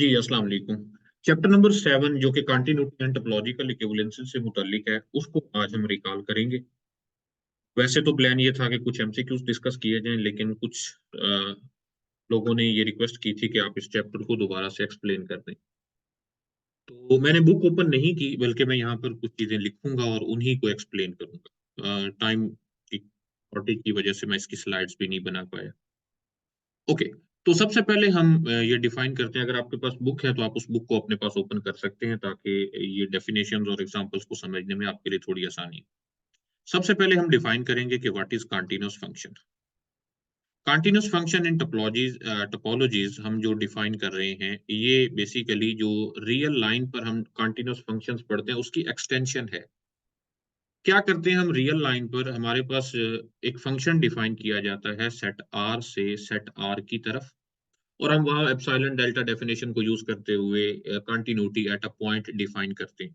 जी अस्सलाम वालेकुम। Chapter number 7 जो कि कंटिन्यूटी एंड टोपोलॉजिकल इक्विवेलेंस से मुताल्लिक है, उसको आज हम रिकॉल करेंगे। वैसे तो प्लान ये था कि कुछ एमसीक्यूज डिस्कस किए जाएं, लेकिन कुछ लोगों ने ये रिक्वेस्ट की थी कि आप इस चैप्टर को दोबारा से एक्सप्लेन कर दें। तो मैंने बुक ओपन नहीं की, बल्कि मैं यहाँ पर कुछ चीजें लिखूंगा और उन्हीं को एक्सप्लेन करूंगा। टाइम की शॉर्टेज की वजह से मैं इसकी स्लाइड्स भी नहीं बना पाया। ओके। तो सबसे पहले हम ये डिफाइन करते हैं। अगर आपके पास बुक है तो आप उस बुक को अपने पास ओपन कर सकते हैं, ताकि ये डेफिनेशंस और एग्जांपल्स को समझने में आपके लिए थोड़ी आसानी हो। सबसे पहले हम डिफाइन करेंगे कि what is continuous function. Continuous function in topologies हम जो डिफाइन कर रहे हैं, ये बेसिकली जो रियल लाइन पर हम कंटीन्यूअस फंक्शंस पढ़ते हैं उसकी एक्सटेंशन है। क्या करते हैं हम रियल लाइन पर, हमारे पास एक फंक्शन डिफाइन किया जाता है सेट आर से सेट आर की तरफ, और हम वहाँ एप्सिलॉन डेल्टा डेफिनेशन को यूज करते हुए continuity at a point define करते हैं।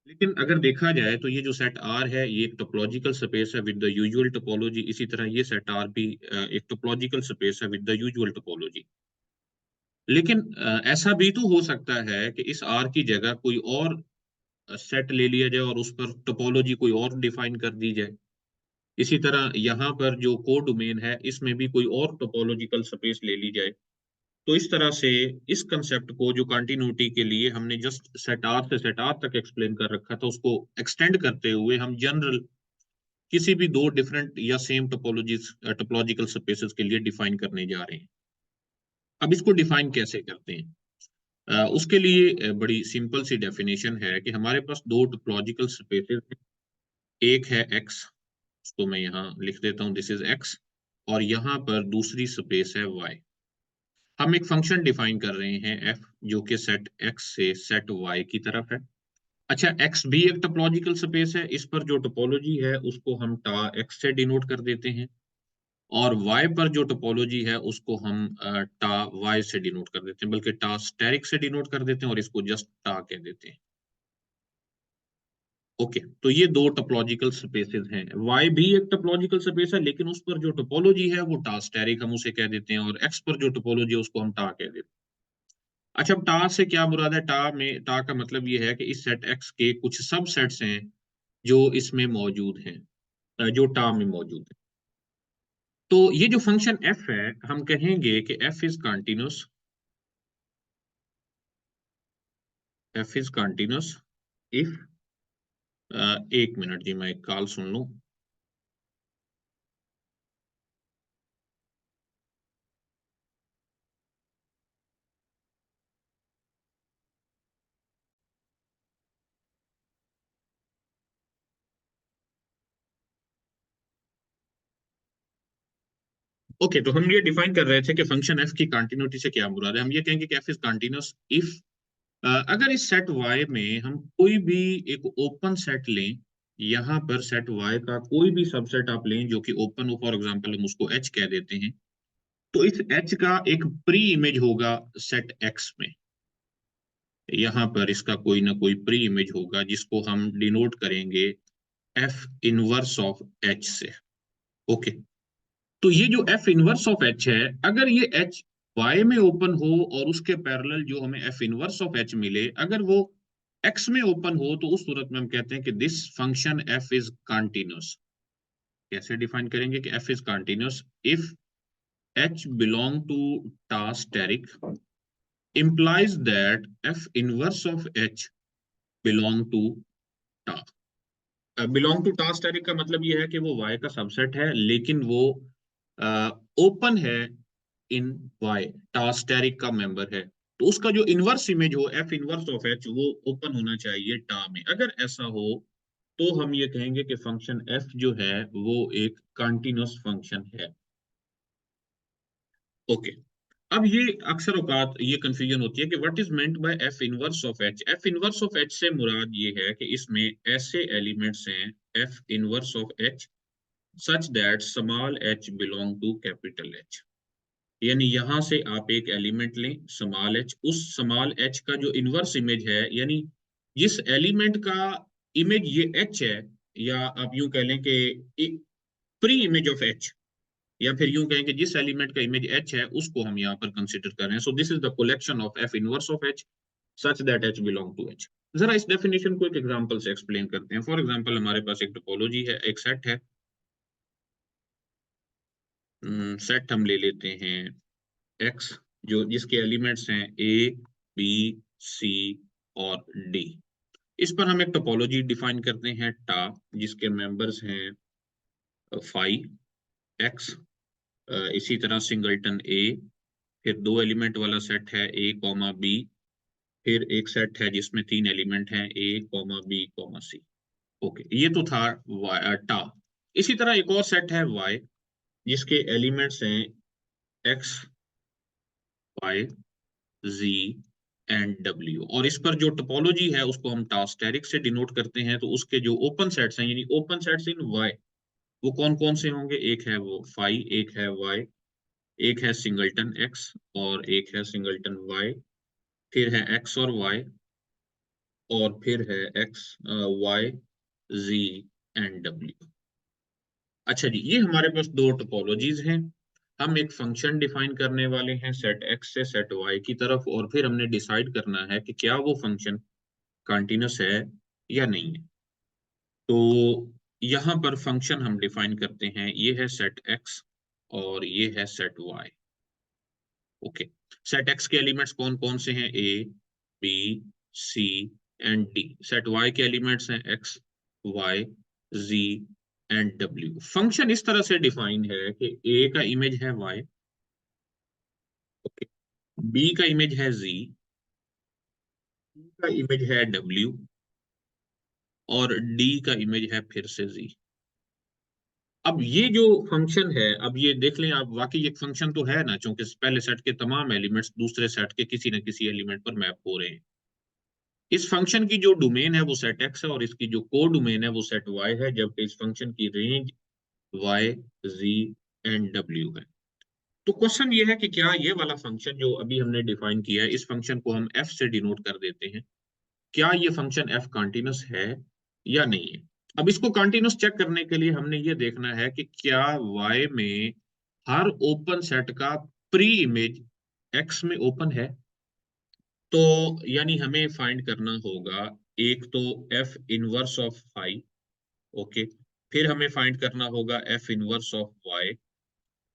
लेकिन अगर देखा जाए तो ये जो सेट आर है, ये एक टोपोलॉजिकल स्पेस है विद द यूजुअल टोपोलॉजी। इसी तरह ये सेट आर भी एक टोपोलॉजिकल स्पेस है विद द यूजुअल टोपोलॉजी। लेकिन ऐसा भी तो हो सकता है कि इस आर की जगह कोई और सेट ले लिया जाए और उस पर टोपोलॉजी कोई और डिफाइन कर दी जाए। इसी तरह यहाँ पर जो कोड डोमेन है, इसमें भी कोई और टोपोलॉजिकल स्पेस ले ली जाए। तो इस तरह से इस कंसेप्ट को, जो कंटिन्यूटी के लिए हमने जस्ट सेट आर से सेट आर तक एक्सप्लेन कर रखा था, उसको एक्सटेंड करते हुए हम जनरल किसी भी दो डिफरेंट या सेम टोपोलॉजीज टोपोलॉजिकल स्पेसेस के लिए डिफाइन करने जा रहे हैं। अब इसको डिफाइन कैसे करते हैं? उसके लिए बड़ी सिंपल सी डेफिनेशन है कि हमारे पास दो टोपोलॉजिकल स्पेसेस हैं। एक है एक्स, उसको मैं यहाँ लिख देता हूँ, दिस इज एक्स। और यहाँ पर दूसरी स्पेस है वाई। हम एक फंक्शन डिफाइन कर रहे हैं एफ, जो कि सेट एक्स से सेट वाई की तरफ है। अच्छा, एक्स भी एक टोपोलॉजिकल स्पेस है। इस पर जो टोपोलॉजी है उसको हम टा एक्स से डिनोट कर देते हैं, और वाई पर जो टोपोलॉजी है उसको हम टा वाई से डिनोट कर देते हैं, बल्कि टा स्टेरिक से डिनोट कर देते हैं और इसको जस्ट टा कह देते हैं। ओके, तो ये दो टोपोलॉजिकल स्पेसेस हैं। वाई भी एक टोपोलॉजिकल स्पेस है, लेकिन उस पर जो टोपोलॉजी है वो टा स्टेरिक हम उसे कह देते हैं, और एक्स पर जो टोपोलॉजी है उसको हम टा कह देते हैं। अच्छा, अब टा से क्या मुराद है? टा का मतलब ये है कि इस सेट एक्स के कुछ सब सेट्स हैं जो इसमें मौजूद हैं, जो टा में मौजूद है। तो ये जो फंक्शन एफ है, हम कहेंगे कि एफ इज कंटिन्यूअस इफ, एक मिनट जी, मैं एक कॉल सुन लूं। ओके, तो हम ये डिफाइन कर रहे थे कि फंक्शन एफ की कंटिन्यूटी से क्या मुराद है। हम ये कहेंगे कि एफ इज कंटिन्यूअस इफ, अगर इस सेट वाई में हम कोई भी एक ओपन सेट लें, यहाँ पर सेट वाई का कोई भी सबसेट आप लें जो कि ओपन हो, फॉर एग्जांपल हम उसको एच कह देते हैं, तो इस एच का एक प्री इमेज होगा सेट एक्स में। यहाँ पर इसका कोई ना कोई प्री इमेज होगा जिसको हम डिनोट करेंगे एफ इनवर्स ऑफ एच से। ओके, तो ये जो एफ इनवर्स ऑफ एच है, अगर ये एच वाई में ओपन हो और उसके पैरेलल जो हमें एफ इनवर्स ऑफ एच मिले, अगर वो एक्स में ओपन हो, तो उस सूरत में हम कहते हैं कि this function F is continuous. कैसे डिफाइन करेंगे कि F is continuous? If H belong to tau asterisk implies that f inverse of h belong to tau. Belong to tau asterisk का मतलब ये है कि वो y का सबसेट है, लेकिन वो ओपन है इन y, टा स्टेरिक का मेंबर है। तो उसका जो इनवर्स इमेज हो, f इनवर्स ऑफ h, वो ओपन होना चाहिए टा में। अगर ऐसा हो तो हम ये कहेंगे कि फंक्शन f जो है वो एक कंटिन्यूअस फंक्शन है। ओके, अब ये अक्सर औकात ये कंफ्यूजन होती है कि what is meant by F inverse of H. F inverse of H से मुराद ये है कि इसमें ऐसे एलिमेंट्स हैं F inverse of H such that small H belong to capital H. यानी यहां से आप एक एलिमेंट लें स्मॉल एच, उस स्मॉल एच का जो इनवर्स इमेज है, यानी जिस एलिमेंट का इमेज ये एच है, या आप यूं कह लें कि प्री इमेज ऑफ एच, या फिर यूं कहें कि जिस एलिमेंट का इमेज H है उसको हम यहाँ पर कंसिडर कर रहे हैं। So this is the collection of F inverse of H such that H belong to H। जरा इस डेफिनेशन को एक एग्जांपल से एक्सप्लेन करते हैं। फॉर एग्जांपल हमारे पास एक टोपोलॉजी है, एक सेट है। सेट हम ले लेते हैं X, जो जिसके एलिमेंट्स हैं A, B, C और D। इस पर हम एक टोपोलॉजी डिफाइन करते हैं टा, जिसके मेंबर्स हैं फाई X, इसी तरह सिंगलटन A, फिर दो एलिमेंट वाला सेट है A कॉमा B, फिर एक सेट है जिसमें तीन एलिमेंट हैं A comma B comma C। Okay, ये तो था टा। इसी तरह एक और सेट है Y, जिसके एलिमेंट्स हैं X, Y, Z and W, और इस पर जो टोपोलॉजी है उसको हम टास्टेरिक से डिनोट करते हैं। तो उसके जो ओपन सेट्स हैं, यानी ओपन सेट्स इन Y, वो कौन कौन से होंगे? एक है वो फाई, एक है Y, एक है सिंगलटन X और एक है सिंगलटन Y, फिर है X और Y, और फिर है X, Y, Z and W। अच्छा जी, ये हमारे पास दो टोपोलॉजीज हैं। हम एक फंक्शन डिफाइन करने वाले हैं सेट X से सेट Y की तरफ, और फिर हमने डिसाइड करना है कि क्या वो फंक्शन कंटीन्यूअस है या नहीं है। तो यहाँ पर फंक्शन हम डिफाइन करते हैं, ये है सेट X और ये है set Y। Okay, set X के एलिमेंट्स कौन कौन से हैं? A, B, C and D। Set Y के एलिमेंट्स हैं X, Y, Z and W। Function इस तरह से डिफाइन है कि A का इमेज है Y, ओके, B का इमेज है Z, C का इमेज है W और D का इमेज है फिर से Z। अब ये जो फंक्शन है, अब ये देख लें आप, वाकई एक फंक्शन तो है ना, क्योंकि पहले सेट के तमाम एलिमेंट्स दूसरे सेट के किसी न किसी एलिमेंट पर मैप हो रहे हैं। इस फंक्शन की जो डोमेन है वो सेट X है और इसकी जो को डोमेन है वो सेट Y है, जबकि इस फंक्शन की range Y, Z and W है। तो क्वेश्चन ये है कि क्या ये वाला फंक्शन जो अभी हमने डिफाइन किया है, इस फंक्शन को हम F से डिनोट कर देते हैं, क्या ये फंक्शन F कॉन्टिन्यूस है या नहीं है? अब इसको कॉन्टिन्यूस चेक करने के लिए हमने ये देखना है कि क्या Y में हर ओपन सेट का प्री इमेज X में ओपन है। तो यानी हमें फाइंड करना होगा एक तो F inverse of phi, okay, फिर हमें फाइंड करना होगा F इनवर्स ऑफ Y,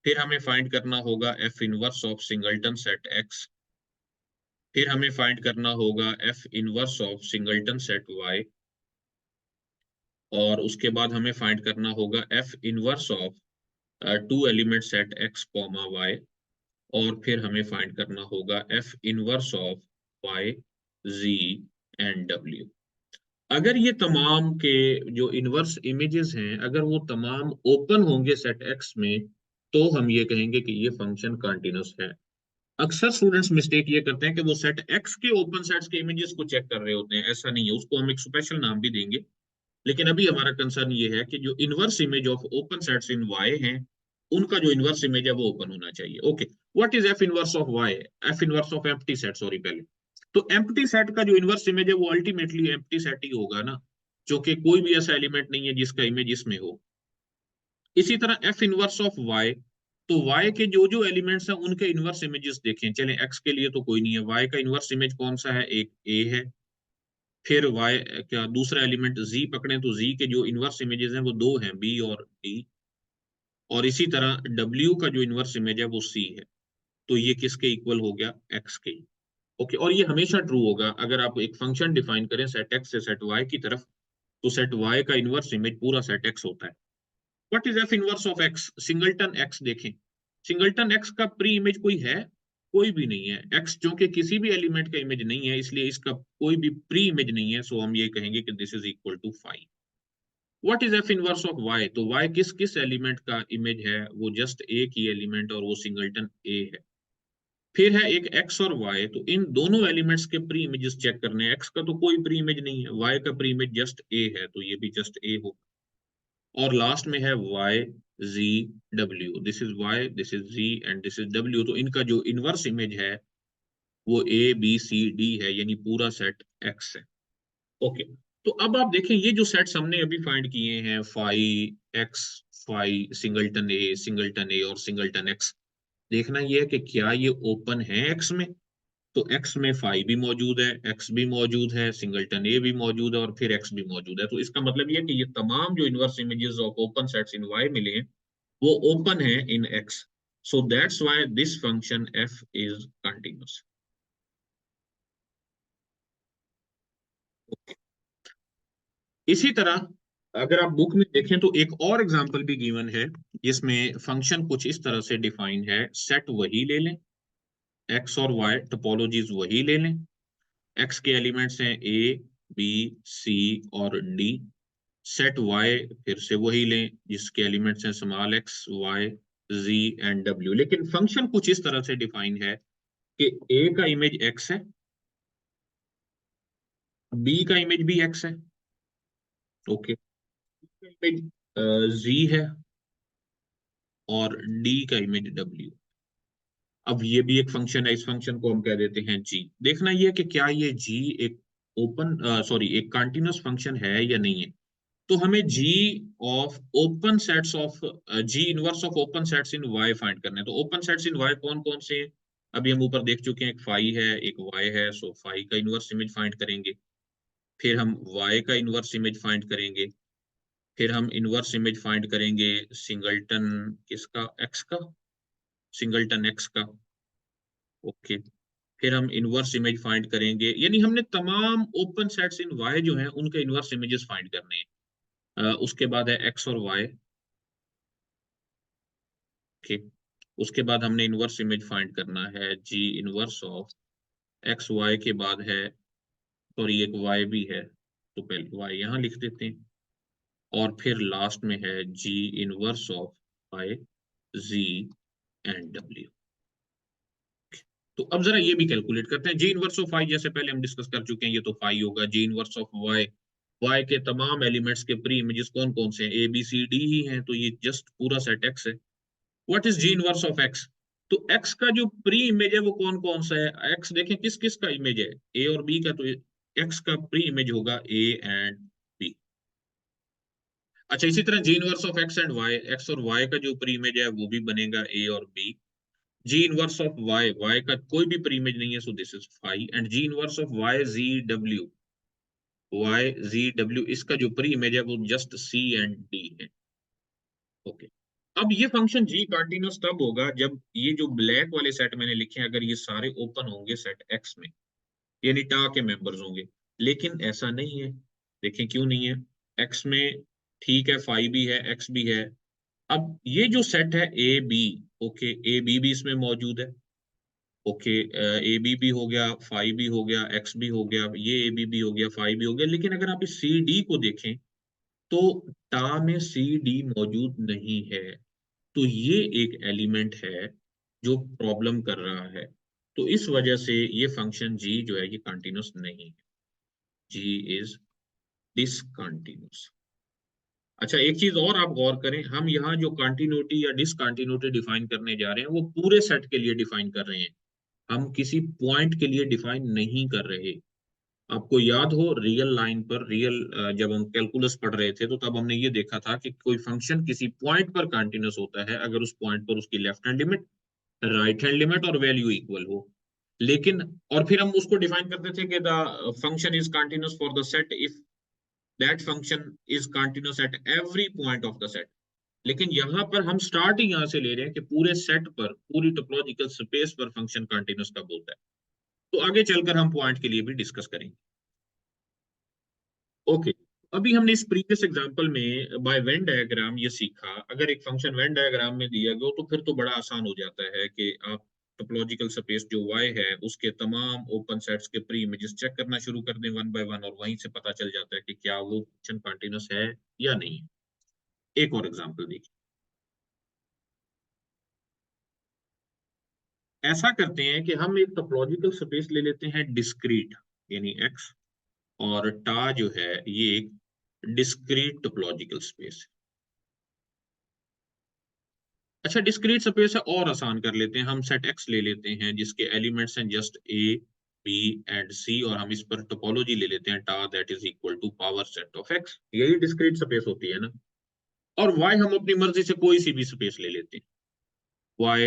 फिर हमें फाइंड करना होगा F inverse of singleton set X, फिर हमें फाइंड करना होगा F inverse of singleton set Y, और उसके बाद हमें फाइंड करना होगा F inverse of two element set X comma Y, और फिर हमें फाइंड करना होगा F inverse of Y, Z and W। अगर ये तमाम के जो इनवर्स इमेजेस हैं, अगर वो तमाम ओपन होंगे सेट X में, तो हम ये कहेंगे कि ये फंक्शन कंटीन्यूअस है। अक्सर स्टूडेंट्स मिस्टेक ये करते हैं कि वो सेट X के ओपन सेट्स के इमेजेस को चेक कर रहे होते हैं। ऐसा नहीं है, उसको हम एक स्पेशल नाम भी देंगे। लेकिन अभी हमारा कंसर्न ये है कि जो inverse image of open sets in Y हैं, उनका जो इनवर्स इमेज है वो ओपन होना चाहिए। Okay, what is F inverse of Y? F inverse of empty set, sorry पहले, तो एम्प्टी सेट का जो इनवर्स इमेज है वो अल्टीमेटली एम्प्टी सेट ही होगा ना, जो कि कोई भी ऐसा एलिमेंट नहीं है जिसका इमेज इसमें हो। इसी तरह F इनवर्स ऑफ Y, तो Y के जो जो एलिमेंट्स हैं उनके इनवर्स इमेजेस देखें। चलें, X के लिए तो कोई नहीं है, Y का इनवर्स इमेज कौन सा है? एक A है। फिर Y, क्या दूसरा एलिमेंट Z पकड़े तो Z के जो इनवर्स इमेजेस हैं वो दो हैं, B और D। और इसी तरह W का जो इनवर्स इमेज है वो C है। तो ये किसके इक्वल हो गया? X के। ओके, और ये हमेशा ट्रू होगा अगर आप एक फंक्शन डिफाइन करें सेट X से सेट Y की तरफ, तो सेट Y का इनवर्स इमेज पूरा सेट X होता है। What is F inverse of X? Singleton X देखें, सिंगलटन X का प्री इमेज कोई है? कोई भी नहीं है। X जो कि किसी भी एलिमेंट का इमेज नहीं है, इसलिए इसका कोई भी प्री इमेज नहीं है। सो हम ये कहेंगे कि this is equal to 5। What is F inverse of Y? तो Y किस किस एलिमेंट का इमेज है? वो जस्ट एक ही एलिमेंट और वो सिंगलटन A है। फिर है एक X और Y, तो इन दोनों एलिमेंट्स के प्री इमेजेस चेक करने हैं। X का तो कोई प्री इमेज नहीं है, Y का प्री इमेज जस्ट A है, तो ये भी जस्ट A हो। और लास्ट में है Y, Z, W। This is Y, this is Z and this is W। तो इनका जो इनवर्स इमेज है वो A, B, C, D है, यानी पूरा सेट X है। ओके, तो अब आप देखें ये जो सेट्स हमने अभी फाइंड किए हैं, फाई एक्स, फाई सिंगलटन ए और सिंगलटन एक्स, देखना ये है कि क्या ये ओपन है एक्स में। तो एक्स में फाई भी मौजूद है, एक्स भी मौजूद है, सिंगलटन ए भी मौजूद है और फिर एक्स भी मौजूद है। तो इसका मतलब ये है कि ये तमाम जो inverse images of open sets in Y मिले हैं वो ओपन है in X. So that's why this function F is continuous. इसी तरह अगर आप बुक में देखें तो एक और एग्जांपल भी गिवन है जिसमें फंक्शन कुछ इस तरह से डिफाइन है। सेट वही ले लें, एक्स और वाई टोपोलॉजीज वही ले लें। एक्स के एलिमेंट्स हैं ए, बी, सी और डी। सेट वाई फिर से वही लें जिसके एलिमेंट्स हैं small X, Y, Z and W. लेकिन फंक्शन कुछ इस तरह से डिफाइन है कि ए का इमेज एक्स है, बी का इमेज भी एक्स है, ओके, इमेज जी है और डी का इमेज डब्ल्यू। अब ये भी एक फंक्शन है, इस फंक्शन को हम कह देते हैं जी। देखना ये है कि क्या ये जी एक ओपन सॉरी एक कंटीन्यूअस फंक्शन है या नहीं है। तो हमें G of open sets of G inverse of open sets in Y find करने हैं। तो ओपन सेट्स इन वाई कौन कौन से हैं, अभी हम ऊपर देख चुके हैं, एक फाई है एक वाई है। सो फाई का इनवर्स इमेज फाइंड करेंगे, फिर हम वाई का इनवर्स इमेज फाइंड करेंगे, फिर हम इनवर्स इमेज फाइंड करेंगे सिंगलटन किसका, एक्स का, सिंगलटन एक्स का, ओके। फिर हम इनवर्स इमेज फाइंड करेंगे, यानी हमने तमाम ओपन सेट्स इन वाई जो हैं उनके इनवर्स इमेजेस फाइंड करने हैं। उसके बाद है एक्स और वाई, ओके। उसके बाद हमने इनवर्स इमेज फाइंड करना है G inverse of X Y के बाद है, सॉरी एक वाई भी है तो पहले वाई यहाँ लिख देते हैं, और फिर लास्ट में है G inverse of Y, Z and W. तो अब जरा ये भी कैलकुलेट करते हैं। जी इनवर्स ऑफ वाई जैसे पहले हम डिस्कस कर चुके हैं, ये तो फाई होगा। G inverse of Y, Y के तमाम एलिमेंट्स के प्री इमेजेस कौन कौन से हैं, ए बी सी डी ही हैं, तो ये जस्ट पूरा सेट एक्स है। What is ji inverse of x, तो एक्स का जो प्री इमेज है वो कौन कौन सा है। एक्स देखें किस किस का इमेज है, ए और बी का, तो एक्स का प्री इमेज होगा ए एंड बी। अच्छा, इसी तरह G inverse of X and Y, X और वाई का जो प्री इमेज है वो भी बनेगा ए और B. G inverse of Y, Y का कोई भी प्री इमेज नहीं है, so this is phi. And G inverse of Y Z W, Y Z W, इसका जो प्री इमेज है वो जस्ट सी एंड डी है, ओके। अब ये फंक्शन जी कंटीन्यूअस तब होगा जब ये जो ब्लैक वाले सेट मैंने लिखे हैं अगर ये सारे ओपन होंगे सेट एक्स में, यानी टा के मेंबर्स होंगे। लेकिन ऐसा नहीं है, देखें क्यों नहीं है। एक्स में ठीक है फाई भी है एक्स भी है। अब ये जो सेट है A B, okay, A B भी इसमें मौजूद है, ओके। ए बी भी हो गया, फाई भी हो गया, एक्स भी हो गया, ये ए बी हो गया, फाई भी हो गया। लेकिन अगर आप इस सी डी को देखें तो टा में सी डी मौजूद नहीं है। तो ये एक एलिमेंट है जो प्रॉब्लम कर रहा है। तो इस वजह से ये फंक्शन जी जो है ये कंटिन्यूअस नहीं है, जी इज डिसकंटिन्यूअस। अच्छा, एक चीज और आप गौर करें, हम यहाँ जो कंटिन्यूटी या डिसकंटिन्यूटी डिफाइन करने जा रहे हैं वो पूरे सेट के लिए डिफाइन कर रहे हैं, हम किसी पॉइंट के लिए डिफाइन नहीं कर रहे। आपको याद हो रियल लाइन पर, जब हम कैलकुलस पढ़ रहे थे तो तब हमने ये देखा था कि कोई फंक्शन किसी पॉइंट पर कंटिन्यूअस होता है अगर उस पॉइंट पर उसकी left hand limit, right hand limit और वैल्यू इक्वल हो। लेकिन और फिर हम उसको डिफाइन करते थे कि the function is continuous for the set if that function is continuous at every point of the set. लेकिन यहाँ पर हम स्टार्ट ही यहाँ से ले रहे हैं कि पूरे सेट पर, पूरी टोपोलॉजिकल स्पेस पर फंक्शन कंटिन्यूअस कब होता है। तो आगे चलकर हम पॉइंट के लिए भी डिस्कस करेंगे, ओके। अभी हमने इस प्रीवियस एग्जांपल में बाय वेन डायग्राम ये सीखा, अगर एक फंक्शन वेन डायग्राम में दिया गया तो फिर तो बड़ा आसान हो जाता है कि आप टोपोलॉजिकल स्पेस जो y है उसके तमाम ओपन सेट्स के प्री इमेजेस चेक करना शुरू कर दें वन बाय वन, और वहीं से पता चल जाता है कि क्या वो फंक्शन कंटीन्यूअस है या नहीं है। एक और एग्जांपल देखिए, ऐसा करते हैं कि हम एक टोपोलॉजिकल स्पेस ले लेते हैं डिस्क्रीट, यानी x, और टा जो है ये एक डिस्क्रीट टोपोलॉजिकल स्पेस। अच्छा, डिस्क्रीट स्पेस है और आसान कर लेते हैं, हम सेट एक्स ले लेते हैं जिसके एलिमेंट्स हैं just A, B and C, और हम इस पर टोपोलॉजी ले लेते हैं tau that is equal to power set of X. यही डिस्क्रीट स्पेस होती है ना। और वाई हम अपनी मर्जी से कोई सी भी स्पेस ले लेते हैं, Y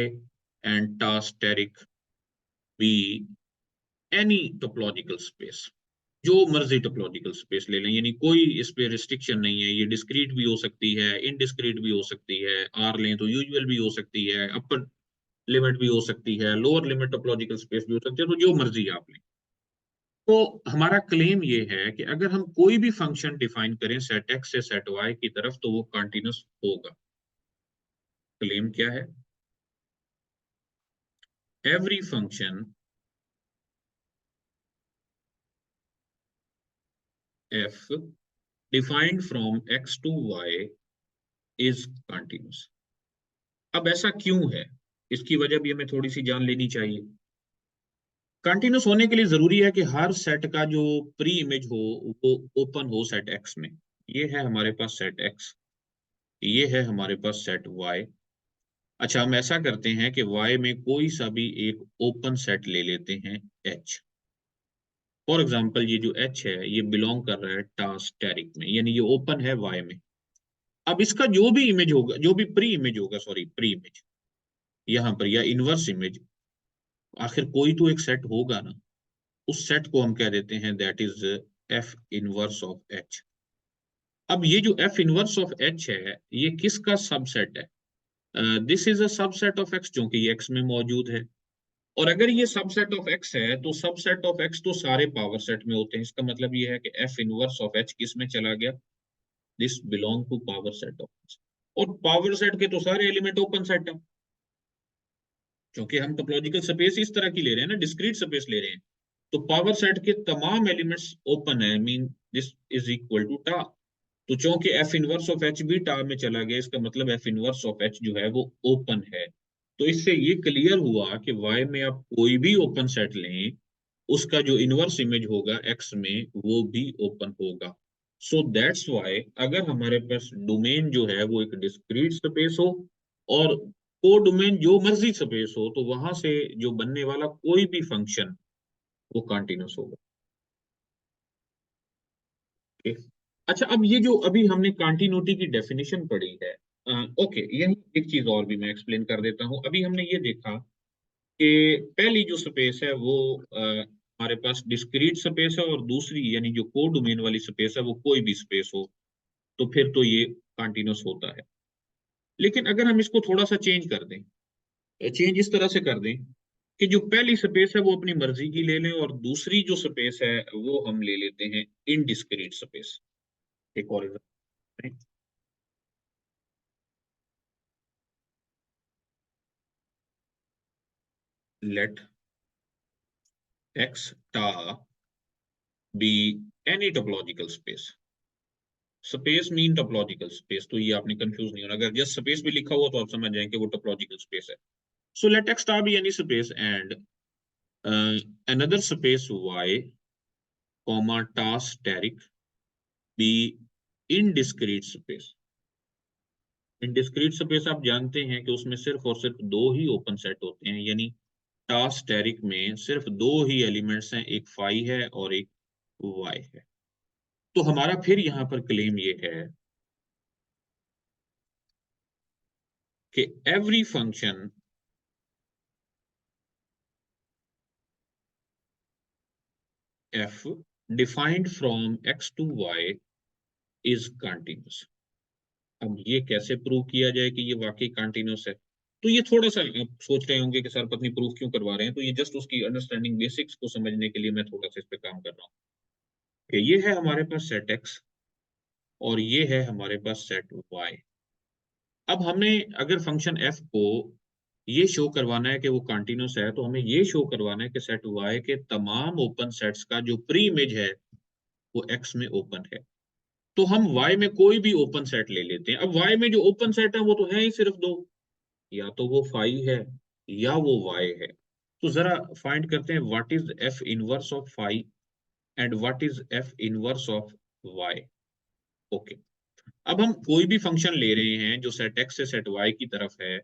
and tau asterisk be any topological space, जो मर्जी टोपोलॉजिकल स्पेस ले लें, यानी कोई इस पे रिस्ट्रिक्शन नहीं है। ये डिस्क्रीट भी हो सकती है, इनडिस्क्रीट भी हो सकती है, आर लें तो यूजुअल भी हो सकती है, अपर लिमिट भी हो सकती है, लोअर लिमिट टोपोलॉजिकल स्पेस भी हो सकती है, तो जो मर्जी आप लें। तो हमारा क्लेम ये है कि अगर हम कोई भी फंक्शन डिफाइन करें सेट एक्स से सेट वाई की तरफ, तो वो कंटिन्यूस होगा। क्लेम क्या है? Every function F defined from X to Y is continuous. अब ऐसा क्यों है, इसकी वजह भी हमें थोड़ी सी जान लेनी चाहिए। कंटिन्यूस होने के लिए जरूरी है कि हर सेट का जो प्री इमेज हो वो ओपन हो सेट एक्स में। ये है हमारे पास सेट एक्स, ये है हमारे पास सेट वाई। अच्छा, हम ऐसा करते हैं कि y में कोई सा भी एक ओपन सेट ले लेते हैं h। फॉर एग्जांपल ये जो h है ये बिलोंग कर रहा है टास्टेरिक में, यानी ये ओपन है y में। अब इसका जो भी इमेज होगा, जो भी प्री इमेज होगा, सॉरी प्री इमेज यहाँ पर, या इनवर्स इमेज, आखिर कोई तो एक सेट होगा ना, उस सेट को हम कह देते हैं that is f inverse of h। अब ये जो f इनवर्स ऑफ h है ये किसका सबसेट है? This is a subset of x, जो कि x में मौजूद है। और अगर ये सबसेट ऑफ x है तो सबसेट ऑफ x तो सारे पावर सेट में होते हैं। इसका मतलब ये है कि f इनवर्स ऑफ h किस में चला गया? This belong to power set of x। और पावर सेट के तो सारे एलिमेंट ओपन सेट है, क्योंकि हम टोपोलॉजिकल स्पेस इस तरह की ले रहे हैं ना, डिस्क्रीट स्पेस ले रहे हैं। तो पावर सेट के तमाम एलिमेंट्स ओपन है, mean this is equal to tau. तो चूंकि एफ इनवर्स ऑफ एच भी टा में चला गया, इसका मतलब एफ इनवर्स ऑफ एच जो है वो ओपन है। तो इससे ये क्लियर हुआ कि वाई में आप कोई भी ओपन सेट लें, उसका जो इनवर्स इमेज होगा एक्स में वो भी ओपन होगा। सो दैट्स वाई अगर हमारे पास डोमेन जो है वो एक डिस्क्रीट स्पेस हो और को डोमेन जो मर्जी स्पेस हो, तो वहां से जो बनने वाला कोई भी फंक्शन वो कंटिन्यूस होगा। ओके। अच्छा, अब ये जो अभी हमने कंटिन्यूटी की डेफिनेशन पढ़ी है, ओके, यही एक चीज और भी मैं एक्सप्लेन कर देता हूँ। अभी हमने ये देखा कि पहली जो स्पेस है वो हमारे पास डिस्क्रीट स्पेस है, और दूसरी यानी जो को डोमेन वाली स्पेस है वो कोई भी स्पेस हो, तो फिर तो ये कंटिन्यूस होता है। लेकिन अगर हम इसको थोड़ा सा चेंज कर दें, चेंज इस तरह से कर दें कि जो पहली स्पेस है वो अपनी मर्जी की ले लें, और दूसरी जो स्पेस है वो हम ले लेते हैं इनडिस्क्रीट स्पेस। एक और example, let x star be any topological space। Space mean topological space, तो ये आपने कंफ्यूज नहीं होना। अगर जस्ट स्पेस भी लिखा हुआ तो आप समझ जाएंगे वो टोपोलॉजिकल स्पेस है। So let X star be any space and another space y comma tasteric be indiscrete space। Indiscrete space आप जानते हैं कि उसमें सिर्फ और सिर्फ दो ही ओपन सेट होते हैं, यानी टास्टेरिक में सिर्फ दो ही एलिमेंट्स हैं, एक फाई है और एक वाई है। तो हमारा फिर यहां पर क्लेम ये है कि every function f defined from x to y is continuous. अब ये कैसे प्रूव किया जाए कि ये वाकई कंटिन्यूस है? तो ये थोड़ा सा आप सोच रहे होंगे कि सर पत्नी प्रूफ क्यों करवा रहे हैं, तो ये जस्ट उसकी अंडरस्टैंडिंग बेसिक्स को समझने के लिए मैं थोड़ा सा इस पे काम कर रहा हूँ। कि ये है हमारे पास सेट x और ये है हमारे पास सेट y। अब हमने अगर फंक्शन f को ये शो करवाना है कि वो कंटिन्यूस है, तो हमें ये शो करवाना है कि सेट y के तमाम ओपन सेट्स का जो प्री इमेज है वो x में ओपन है। तो हम y में कोई भी ओपन सेट ले लेते हैं। अब y में जो ओपन सेट है वो तो है ही सिर्फ दो, या तो वो फाई है या वो y है। तो जरा फाइंड करते हैं what is f inverse of phi and what is f inverse of y। Okay, अब हम कोई भी फंक्शन ले रहे हैं जो सेट x से सेट y की तरफ है,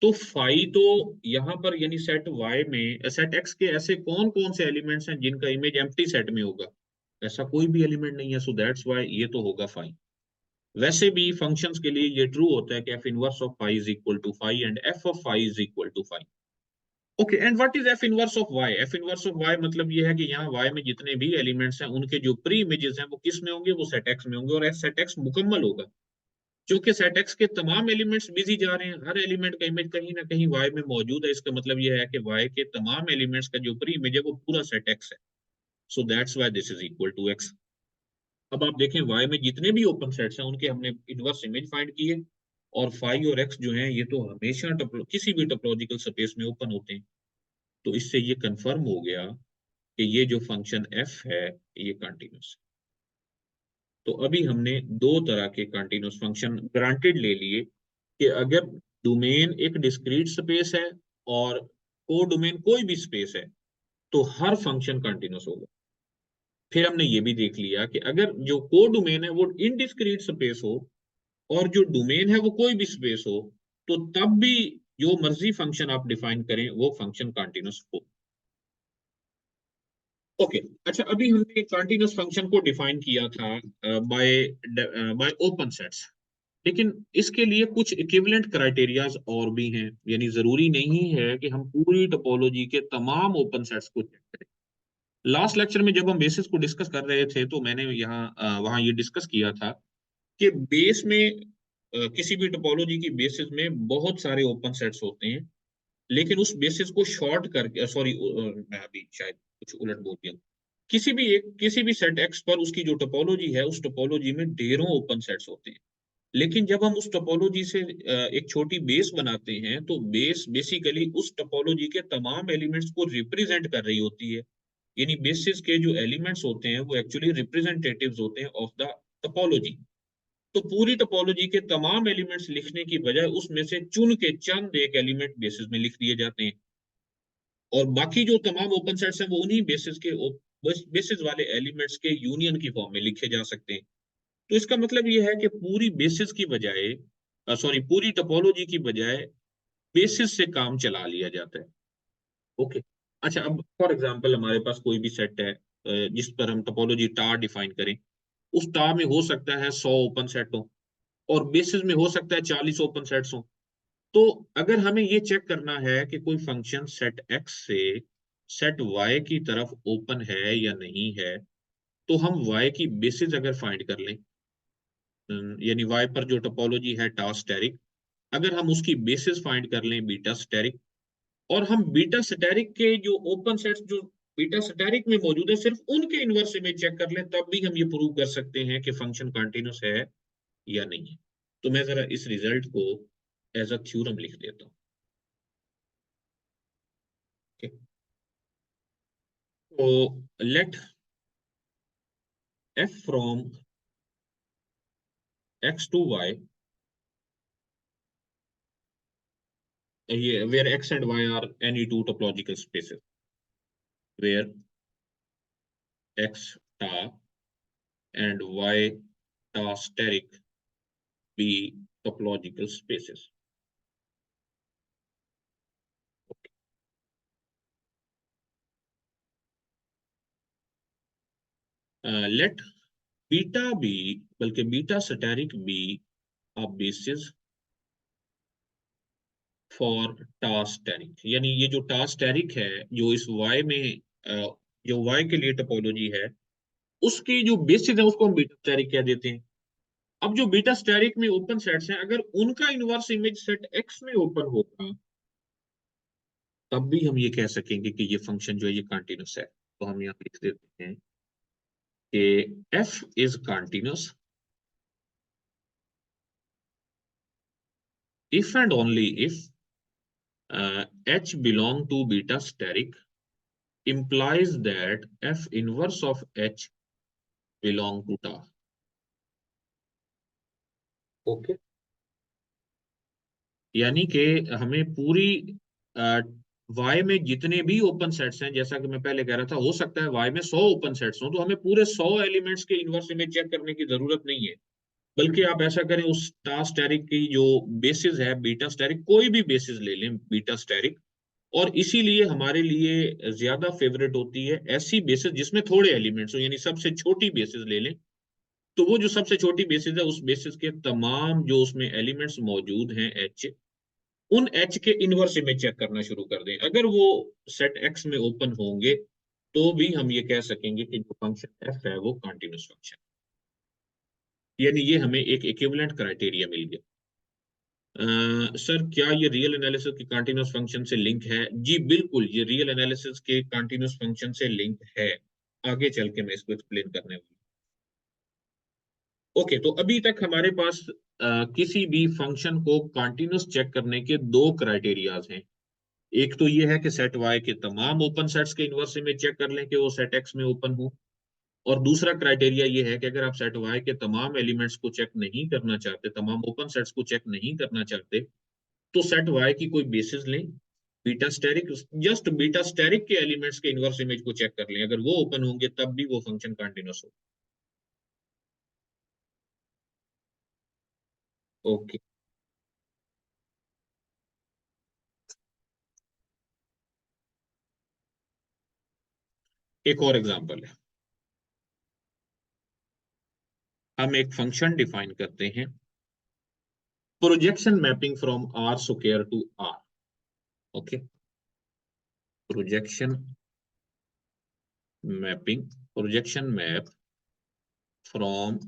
तो फाई तो यहाँ पर यानी सेट वाई में सेट एक्स के ऐसे कौन कौन से एलिमेंट्स हैं जिनका इमेज एम्प्टी सेट में होगा? ऐसा कोई भी एलिमेंट नहीं है, सो दैट्स वाई ये तो होगा फाई। वैसे भी फंक्शंस के लिए ये ट्रू होता है कि F inverse of phi is equal to phi and F of phi is equal to phi. Okay, and what is F inverse of Y? F inverse of Y मतलब ये है कि यहाँ वाई में जितने भी एलिमेंट्स हैं उनके जो प्री इमेजेस हैं वो किस में होंगे? वो सेट एक्स में होंगे, और सेट एक्स मुकम्मल होगा क्योंकि सेट एक्स के तमाम एलिमेंट्स बिजी जा रहे हैं, हर एलिमेंट का इमेज कहीं ना कहीं वाई में मौजूद है। इसका मतलब ये है कि वाई के तमाम एलिमेंट्स का जो प्री इमेज है वो पूरा सेट एक्स है। So that's why this is equal to X. अब आप देखें वाई में जितने भी ओपन सेट्स हैं उनके हमने इनवर्स इमेज फाइंड किए, और फाई और एक्स जो हैं ये तो हमेशा किसी भी टोपोलॉजिकल स्पेस में ओपन होते हैं। तो इससे ये कंफर्म हो गया कि ये जो फंक्शन एफ है ये कंटिन्यूस। तो अभी हमने दो तरह के कंटिन्यूस फंक्शन ग्रांटेड ले लिए कि अगर डोमेन एक डिस्क्रीट स्पेस है और को डोमेन कोई भी स्पेस है तो हर फंक्शन कंटिन्यूस होगा। फिर हमने ये भी देख लिया कि अगर जो को डोमेन है वो इनडिस्क्रीट स्पेस हो और जो डोमेन है वो कोई भी स्पेस हो, तो तब भी जो मर्जी फंक्शन आप डिफाइन करें वो फंक्शन कंटिन्यूस हो। ओके, अच्छा अभी हमने कंटिन्यूस फंक्शन को डिफाइन किया था बाय बाय ओपन सेट्स, लेकिन इसके लिए कुछ इक्विवेलेंट क्राइटेरियाज और भी हैं। यानी जरूरी नहीं है कि हम पूरी टोपोलॉजी के तमाम ओपन सेट्स को चेक करें। लास्ट लेक्चर में जब हम बेसिस को डिस्कस कर रहे थे तो मैंने यहाँ वहाँ ये डिस्कस किया था कि बेस में किसी भी टोपोलॉजी की बेसिस में बहुत सारे ओपन सेट्स होते हैं, लेकिन उस बेसिस को शॉर्ट करके, सॉरी मैं अभी शायद कुछ उलट बोल दिया, किसी भी सेट एक्स पर उसकी जो टोपोलॉजी है उस टोपोलॉजी में ढेरों ओपन सेट्स होते हैं। लेकिन जब हम उस टोपोलॉजी से एक छोटी बेस बनाते हैं तो बेस बेसिकली उस टोपोलॉजी के तमाम एलिमेंट्स को रिप्रेजेंट कर रही होती है। यानी बेसिस के जो एलिमेंट्स होते हैं वो एक्चुअली रिप्रेजेंटेटिव्स होते हैं ऑफ द टोपोलॉजी। तो पूरी टोपोलॉजी के तमाम एलिमेंट्स लिखने की बजाय उसमें से चुन के चंद एक एलिमेंट बेसिस में लिख दिए जाते हैं, और बाकी जो तमाम ओपन सेट्स हैं वो उन्हीं बेसिस वाले एलिमेंट्स के यूनियन की फॉर्म में लिखे जा सकते हैं। तो इसका मतलब ये है कि पूरी बेसिस की बजाय, सॉरी पूरी टोपोलॉजी की बजाय बेसिस से काम चला लिया जाता है। ओके, अच्छा अब फॉर एग्जांपल हमारे पास कोई भी सेट है जिस पर हम टोपोलॉजी टार डिफाइन करें। उस टार में हो सकता है 100 ओपन सेट हो और बेसिस में हो सकता है 40 ओपन सेट्स हो। तो अगर हमें ये चेक करना है कि कोई फंक्शन सेट एक्स से सेट वाई की तरफ ओपन है या नहीं है, तो हम वाई की बेसिस अगर फाइंड कर लें, यानी वाई पर जो टोपोलॉजी है टा स्टेरिक, अगर हम उसकी बेसिस फाइंड कर लें बीटा स्टेरिक, और हम बीटा स्टेरिक के जो ओपन सेट्स जो बीटा स्टेरिक में मौजूद है सिर्फ उनके इनवर्स में चेक कर लें, तब भी हम ये प्रूव कर सकते हैं कि फंक्शन कंटिन्यूस है या नहीं है। तो मैं जरा इस रिजल्ट को एज अ थ्योरम लिख देता हूँ। okay? तो late f from x to y, ये where x and y are any two topological spaces, where x star and y star steric be topological spaces. Let beta be, बल्कि beta asterisk be a basis for tau asterisk. यानी ये जो टा steric है जो इस y में जो y के लिए टोपोलॉजी है उसकी जो बेसिस है उसको हम बीटा स्टेरिक कह देते हैं। अब जो बीटा स्टेरिक में ओपन सेट्स हैं अगर उनका इनवर्स इमेज सेट एक्स में ओपन होगा, तब भी हम ये कह सकेंगे कि ये फंक्शन जो है ये कंटिन्यूस है। तो हम यहाँ लिख देते हैं कि f is continuous if and only if h belong to beta steric implies that f inverse of h belong to ta। Okay, यानी कि हमें पूरी वाई में जितने भी ओपन सेट्स हैं, जैसा कि मैं पहले कह रहा था हो सकता है वाई में 100 ओपन सेट्स हों, तो हमें पूरे 100 एलिमेंट्स के इनवर्स इमेज चेक करने की जरूरत नहीं है। बल्कि आप ऐसा करें, उस स्टार स्टेरिक की जो बेसिस है बीटा स्टेरिक, कोई भी बेसिस ले लें बीटा स्टेरिक, और इसीलिए हमारे लिए ज्यादा फेवरेट होती है ऐसी बेसिस जिसमें थोड़े एलिमेंट्स हो, यानी सबसे छोटी बेसिस ले लें। तो वो जो सबसे छोटी बेसिस है, उस बेसिस के तमाम जो उसमें एलिमेंट्स मौजूद हैं एच, उन एच के इनवर्स इमेज चेक करना शुरू कर दें। अगर वो सेट एक्स में ओपन होंगे तो भी हम ये कह सकेंगे कि जो फंक्शन एफ है वो कॉन्टिन्यूस फंक्शन, यानी ये हमें एक इक्विवेलेंट क्राइटेरिया मिल गया। सर क्या ये रियल एनालिसिस के कॉन्टिन्यूस फंक्शन से लिंक है? जी बिल्कुल, ये रियल एनालिसिस के कॉन्टिन्यूस फंक्शन से लिंक है। आगे चल के मैं इसको एक्सप्लेन करने वाला हूँ। ओके, तो अभी तक हमारे पास किसी भी फंक्शन को कॉन्टिन्यूस चेक करने के दो क्राइटेरियाज हैं। एक तो ये है कि सेट वाई के तमाम ओपन सेट्स के इनवर्स में चेक कर लें कि वो सेट एक्स में ओपन हो, और दूसरा क्राइटेरिया ये है कि अगर आप सेट वाई के तमाम एलिमेंट्स को चेक नहीं करना चाहते, तमाम ओपन सेट्स को चेक नहीं करना चाहते, तो सेट वाई की कोई बेसिस लें, beta asterisk, just beta asterisk के एलिमेंट्स के इनवर्स इमेज को चेक कर लें, अगर वो ओपन होंगे तब भी वो फंक्शन कंटिन्यूस हो। ओके, एक और एग्जांपल है। हम एक फंक्शन डिफाइन करते हैं, projection mapping from R square to R. Okay, projection mapping, projection map from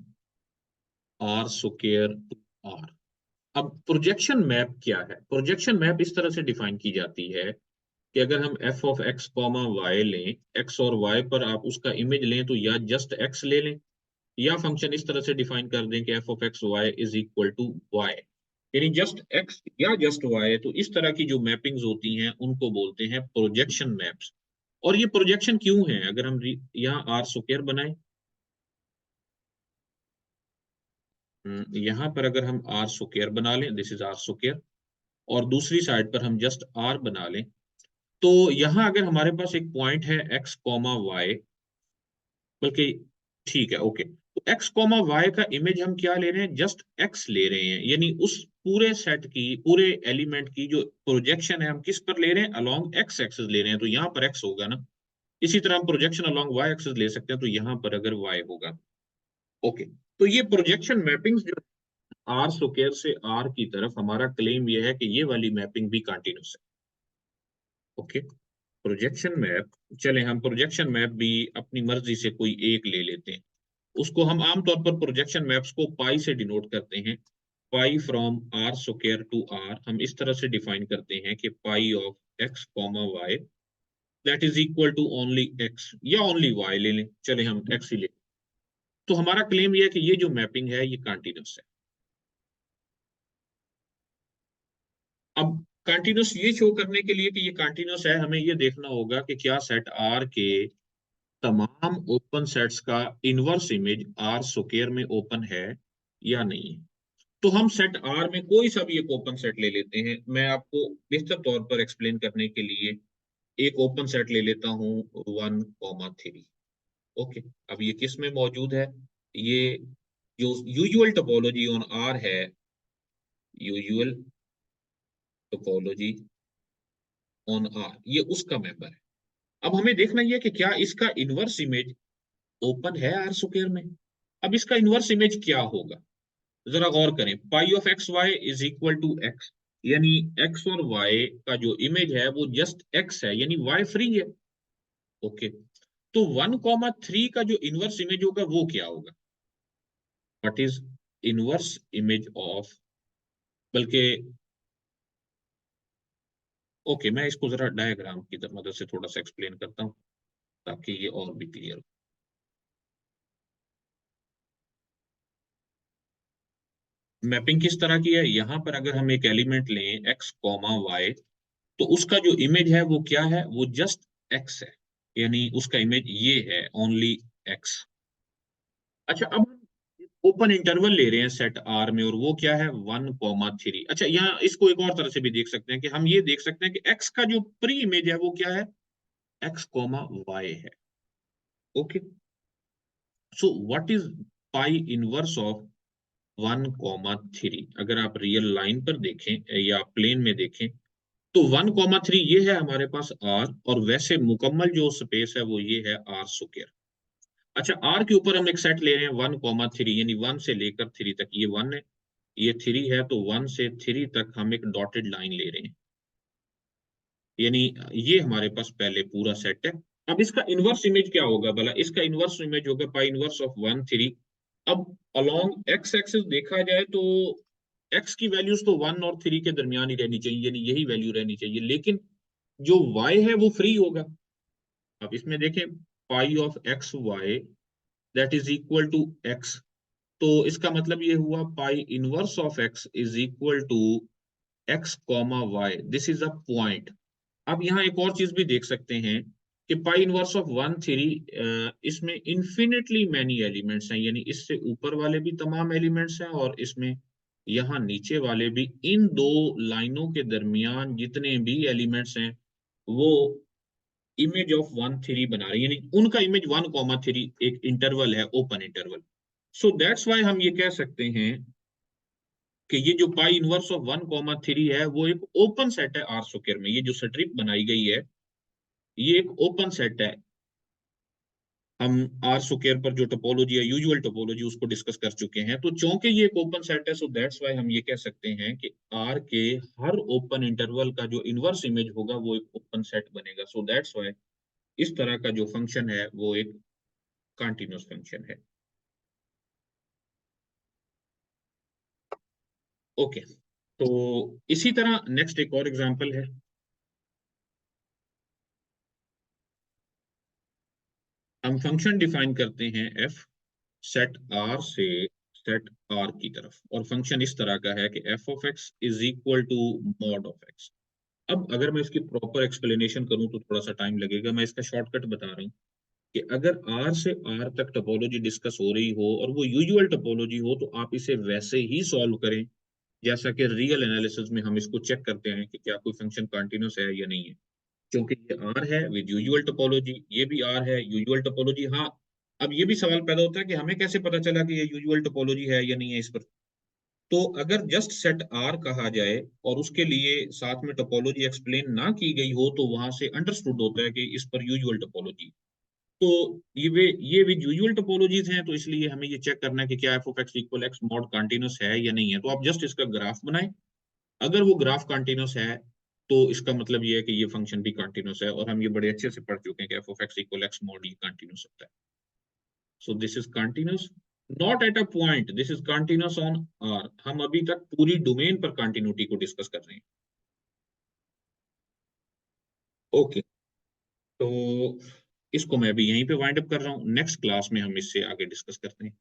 R square to R. अब प्रोजेक्शन मैप क्या है? प्रोजेक्शन मैप इस तरह से डिफाइन की जाती है कि अगर हम F of X comma Y लें, एक्स और वाई पर आप उसका इमेज लें, तो या जस्ट एक्स ले लें, या फंक्शन इस तरह से डिफाइन कर दें कि F of X Y is equal to Y, यानी जस्ट एक्स या जस्ट वाई। तो इस तरह की जो मैपिंग्स होती हैं उनको बोलते हैं प्रोजेक्शन मैप्स। और ये प्रोजेक्शन क्यों है? अगर हम यहाँ आर स्क्वायर बनाए, यहाँ पर अगर हम आर स्क्वायर बना लें, दिस इज आर स्क्वायर, और दूसरी साइड पर हम जस्ट आर बना लें, तो यहाँ अगर हमारे पास एक पॉइंट है एक्स कॉमा वाई, बल्कि ठीक है, ओके, तो एक्स कॉमा वाई का इमेज हम क्या ले रहे हैं? जस्ट एक्स ले रहे हैं, यानी उस पूरे सेट की, पूरे एलिमेंट की जो प्रोजेक्शन है हम किस पर ले रहे हैं? अलोंग एक्स एक्सिस ले रहे हैं, तो यहाँ पर एक्स होगा ना। इसी तरह हम प्रोजेक्शन अलोंग वाई एक्सिस ले सकते हैं, तो यहाँ पर अगर वाई होगा। ओके, तो ये प्रोजेक्शन मैपिंग्स जो आर स्क्वायर से आर की तरफ, हमारा क्लेम ये है कि ये वाली मैपिंग भी कंटिन्यूस है। ओके, प्रोजेक्शन मैप, चले हम प्रोजेक्शन मैप भी अपनी मर्जी से कोई एक ले लेते हैं। उसको हम आमतौर पर प्रोजेक्शन मैप्स को पाई से डिनोट करते हैं। Pi from R square to R हम इस तरह से डिफाइन करते हैं कि pi of X comma Y that is equal to only X या ओनली वाई ले लें, चले हम एक्स ही ले। तो हमारा क्लेम यह है कि ये जो मैपिंग है ये कंटिन्यूस है। अब कंटिन्यूस ये शो करने के लिए कि ये कंटिन्यूस है, हमें ये देखना होगा कि क्या सेट आर के तमाम ओपन सेट्स का इनवर्स इमेज आर स्क्वायर में ओपन है या नहीं। तो हम सेट आर में कोई सा भी एक ओपन सेट ले लेते हैं। मैं आपको बेहतर तौर पर एक्सप्लेन करने के लिए एक ओपन सेट ले लेता हूँ, 1,3। ओके, अब ये किस में मौजूद है? ये जो यूजुअल टोपोलॉजी ऑन आर है, यूजुअल टोपोलॉजी ऑन आर, ये उसका मेंबर है। अब हमें देखना ये है कि क्या इसका इनवर्स इमेज ओपन है आर स्क्वायर में। अब इसका इनवर्स इमेज क्या होगा, जरा गौर करें। Pi of X Y is equal to X, यानी एक्स और वाई का जो इमेज है वो जस्ट एक्स है, यानी वाई फ्री है। ओके, तो 1,3 का जो इनवर्स इमेज होगा वो क्या होगा? What is inverse image of, बल्कि ओके, मैं इसको जरा डायग्राम की मदद से थोड़ा सा एक्सप्लेन करता हूँ ताकि ये और भी क्लियर हो। मैपिंग किस तरह की है? यहाँ पर अगर हम एक एलिमेंट लें एक्स कॉमा वाई, तो उसका जो इमेज है वो क्या है? वो जस्ट एक्स है, यानी उसका इमेज ये है, ओनली एक्स। अच्छा, अब हम ओपन इंटरवल ले रहे हैं सेट आर में, और वो क्या है? 1,3। अच्छा, यहाँ इसको एक और तरह से भी देख सकते हैं कि हम ये देख सकते हैं कि एक्स का जो प्री इमेज है वो क्या है? एक्स कॉमा वाई है। Okay, so what is pi inverse of 1,3। अगर आप रियल लाइन पर देखें या प्लेन में देखें तो 1,3 ये है हमारे पास आर, और वैसे मुकम्मल जो स्पेस है वो ये है आर स्क्वायर। अच्छा, आर के ऊपर हम एक सेट ले रहे हैं 1,3, यानी 1 से लेकर 3 तक। ये 1 है, ये 3 है, तो 1 से 3 तक हम एक डॉटेड लाइन ले रहे हैं, यानी ये हमारे पास पहले पूरा सेट है। अब इसका इनवर्स इमेज क्या होगा भला? इसका इनवर्स इमेज होगा पाई इनवर्स ऑफ 1 3। अब अलोंग एक्स एक्सिस देखा जाए तो एक्स की वैल्यूज तो 1 और 3 के दरमियान ही रहनी चाहिए, यानी यही वैल्यू रहनी चाहिए, लेकिन जो y है वो फ्री होगा। अब इसमें देखें, pi of X Y that is equal to X, तो इसका मतलब ये हुआ pi inverse of X is equal to X comma Y, this is a point. अब यहाँ एक और चीज भी देख सकते हैं कि पाई इनवर्स ऑफ 1 3 इसमें इंफिनिटली मैनी एलिमेंट्स हैं, यानी इससे ऊपर वाले भी तमाम एलिमेंट्स हैं और इसमें यहाँ नीचे वाले भी। इन दो लाइनों के दरमियान जितने भी एलिमेंट्स हैं वो इमेज ऑफ 1 3 बना रही है, यानी उनका इमेज 1,3 एक इंटरवल है, open interval. So that's Y हम ये कह सकते हैं कि ये जो पाई इनवर्स ऑफ 1,3 है वो एक ओपन सेट है आर स्क्वायर में। ये जो स्ट्रिप बनाई गई है ये एक ओपन सेट है। हम आर स्क्वायर पर जो टोपोलॉजी है, यूजुअल टोपोलॉजी, उसको डिस्कस कर चुके हैं। तो चूंकि ये एक ओपन सेट है, सो दैट्स व्हाई हम ये कह सकते हैं कि आर के हर ओपन इंटरवल का जो इनवर्स इमेज होगा वो एक ओपन सेट बनेगा। सो दैट्स व्हाई इस तरह का जो फंक्शन है वो एक कंटीन्यूअस फंक्शन है। ओके, तो इसी तरह नेक्स्ट एक और एग्जांपल है। हम फंक्शन डिफाइन करते हैं एफ सेट आर से सेट आर की तरफ, और फंक्शन इस तरह का है कि F of X is equal to mod of X. अब अगर मैं इसकी प्रॉपर एक्सप्लेनेशन करूं तो थोड़ा सा टाइम लगेगा, मैं इसका शॉर्टकट बता रहा हूं कि अगर आर से आर तक टोपोलॉजी डिस्कस हो रही हो और वो यूजुअल टोपोलॉजी हो तो आप इसे वैसे ही सॉल्व करें जैसा कि रियल एनालिसिस में हम इसको चेक करते हैं कि क्या कोई फंक्शन कंटिन्यूअस है या नहीं है। क्योंकि ये आर है विद यूजुअल टोपोलॉजी, ये भी आर है यूजुअल टोपोलॉजी। हाँ, अब ये भी सवाल पैदा होता है कि हमें कैसे पता चला कि ये यूजुअल टोपोलॉजी है या नहीं है इस पर। तो अगर जस्ट सेट आर कहा जाए और उसके लिए साथ में टोपोलॉजी एक्सप्लेन ना की गई हो तो वहां से अंडरस्टूड होता है कि इस पर यूजुअल टोपोलॉजी। तो ये भी यूजुअल टोपोलॉजीज हैं, तो इसलिए हमें ये चेक करना है कि क्या F of X equal X mod continuous है या नहीं है। तो आप जस्ट इसका ग्राफ बनाएं, अगर वो ग्राफ कंटीन्यूअस है तो इसका मतलब ये है कि ये फंक्शन भी कंटीन्यूअस है, और हम ये बड़े अच्छे से पढ़ चुके हैं कि F of X equal X mod ये कंटीन्यूअस होता है। So this is continuous not at a point, this is continuous on R. हम अभी तक पूरी डोमेन पर कंटिन्यूटी को डिस्कस कर रहे हैं। ओके, तो इसको मैं अभी यहीं पे वाइंड अप कर रहा हूँ, नेक्स्ट क्लास में हम इससे आगे डिस्कस करते हैं।